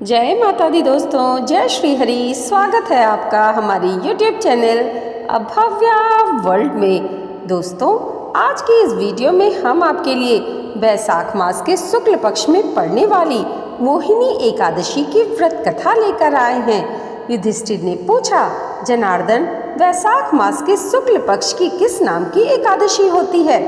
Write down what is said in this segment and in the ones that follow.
जय माता दी दोस्तों, जय श्री हरि। स्वागत है आपका हमारी YouTube चैनल अभव्या वर्ल्ड में। दोस्तों, आज की इस वीडियो में हम आपके लिए वैशाख मास के शुक्ल पक्ष में पड़ने वाली मोहिनी एकादशी की व्रत कथा लेकर आए हैं। युधिष्ठिर ने पूछा, जनार्दन, वैशाख मास के शुक्ल पक्ष की किस नाम की एकादशी होती है?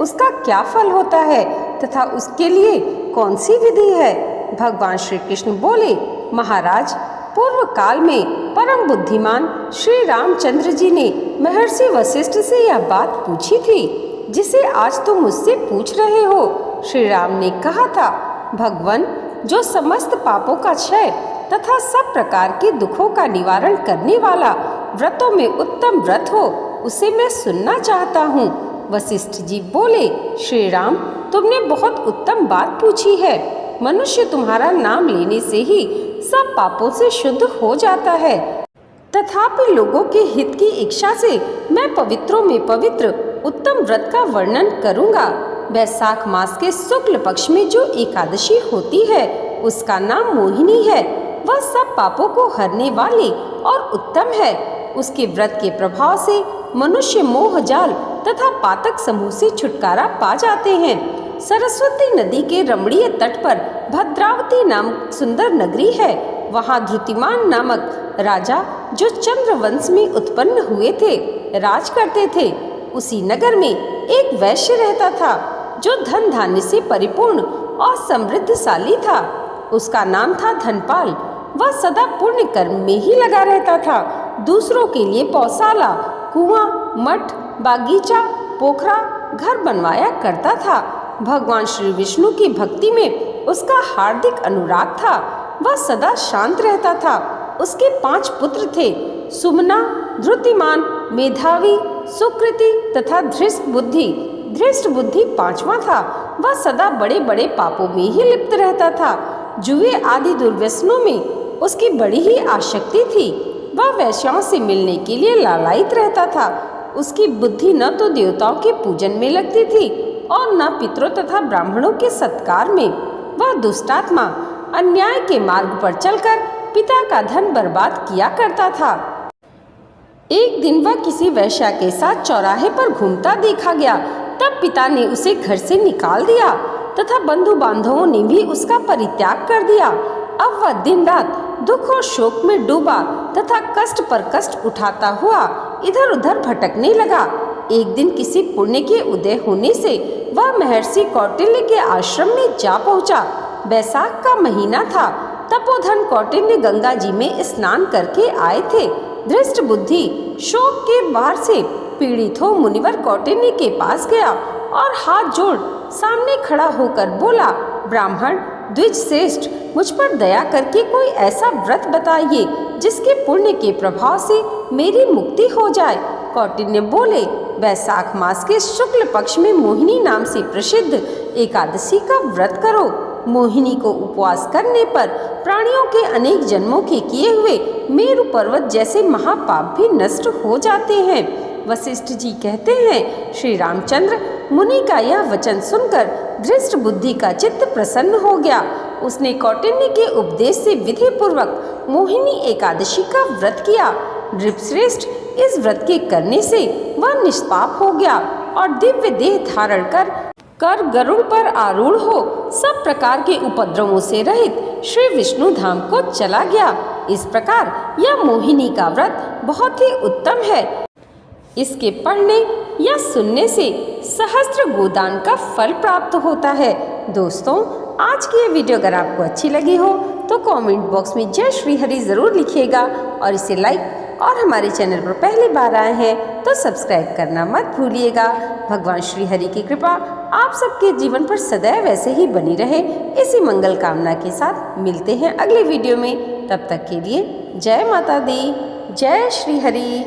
उसका क्या फल होता है तथा उसके लिए कौन सी विधि है? भगवान श्री कृष्ण बोले, महाराज, पूर्व काल में परम बुद्धिमान श्री रामचंद्र जी ने महर्षि वशिष्ठ से यह बात पूछी थी, जिसे आज तुम मुझसे पूछ रहे हो। श्री राम ने कहा था, भगवान, जो समस्त पापों का क्षय तथा सब प्रकार के दुखों का निवारण करने वाला व्रतों में उत्तम व्रत हो, उसे मैं सुनना चाहता हूँ। वशिष्ठ जी बोले, श्री राम, तुमने बहुत उत्तम बात पूछी है। मनुष्य तुम्हारा नाम लेने से ही सब पापों से शुद्ध हो जाता है, तथापि लोगों के हित की इच्छा से मैं पवित्रों में पवित्र उत्तम व्रत का वर्णन करूंगा। वैशाख मास के शुक्ल पक्ष में जो एकादशी होती है, उसका नाम मोहिनी है। वह सब पापों को हरने वाली और उत्तम है। उसके व्रत के प्रभाव से मनुष्य मोह जाल तथा पातक समूह से छुटकारा पा जाते हैं। सरस्वती नदी के रमणीय तट पर भद्रावती नामक सुंदर नगरी है। वहाँ धृतिमान नामक राजा, जो चंद्रवंश में उत्पन्न हुए थे, राज करते थे। उसी नगर में एक वैश्य रहता था, जो धन धान्य से परिपूर्ण और समृद्धशाली था। उसका नाम था धनपाल। वह सदा पुण्य कर्म में ही लगा रहता था। दूसरों के लिए पौशाला, कुआं, मठ, बागीचा, पोखरा, घर बनवाया करता था। भगवान श्री विष्णु की भक्ति में उसका हार्दिक अनुराग था। वह सदा शांत रहता था। उसके 5 पुत्र थे, सुमना, धृतिमान, मेधावी, सुकृति तथा धृष्ट बुद्धि। धृष्ट बुद्धि 5वां था। वह सदा बड़े बड़े पापों में ही लिप्त रहता था। जुए आदि दुर्व्यसनों में उसकी बड़ी ही आसक्ति थी। वह वैश्याओं से मिलने के लिए लालायित रहता था। उसकी बुद्धि न तो देवताओं के पूजन में लगती थी और न पितरों तथा ब्राह्मणों के सत्कार में। वह दुष्टात्मा अन्याय के मार्ग पर चलकर पिता का धन बर्बाद किया करता था। एक दिन वह किसी वैश्या के साथ चौराहे पर घूमता देखा गया। तब पिता ने उसे घर से निकाल दिया तथा बंधु बांधवों ने भी उसका परित्याग कर दिया। अब वह दिन रात दुख और शोक में डूबा तथा कष्ट पर कष्ट उठाता हुआ इधर उधर भटकने लगा। एक दिन किसी पुण्य के उदय होने से वह महर्षि कौटिल्य के आश्रम में जा पहुंचा। वैशाख का महीना था। तपोधन कौटिल्य गंगा जी में स्नान करके आए थे। धृष्ट बुद्धि शोक के भार से पीड़ित हो मुनिवर कौटिल्य के पास गया और हाथ जोड़ सामने खड़ा होकर बोला, ब्राह्मण द्विज श्रेष्ठ, मुझ पर दया करके कोई ऐसा व्रत बताइए जिसके पुण्य के प्रभाव से मेरी मुक्ति हो जाए। कौटिल्य बोले, वैशाख मास के शुक्ल पक्ष में मोहिनी नाम से प्रसिद्ध एकादशी का व्रत करो। मोहिनी को उपवास करने पर प्राणियों के अनेक जन्मों के किए हुए मेरु पर्वत जैसे महापाप भी नष्ट हो जाते हैं। वशिष्ठ जी कहते हैं, श्री रामचंद्र मुनि का यह वचन सुनकर धृष्ट बुद्धि का चित्त प्रसन्न हो गया। उसने कौटिल्य के उपदेश से विधि पूर्वक मोहिनी एकादशी का व्रत किया। नृपश्रेष्ठ, इस व्रत के करने से वह निष्पाप हो गया और दिव्य देह धारण कर गरुड़ पर आरूढ़ हो सब प्रकार के उपद्रवों से रहित श्री विष्णु धाम को चला गया। इस प्रकार यह मोहिनी का व्रत बहुत ही उत्तम है। इसके पढ़ने या सुनने से सहस्त्र गोदान का फल प्राप्त होता है। दोस्तों, आज की ये वीडियो अगर आपको अच्छी लगी हो तो कमेंट बॉक्स में जय श्री हरि ज़रूर लिखिएगा और इसे लाइक, और हमारे चैनल पर पहली बार आए हैं तो सब्सक्राइब करना मत भूलिएगा। भगवान श्री हरि की कृपा आप सबके जीवन पर सदैव ऐसे ही बनी रहे, इसी मंगल कामना के साथ मिलते हैं अगले वीडियो में। तब तक के लिए जय माता दी, जय श्री हरि।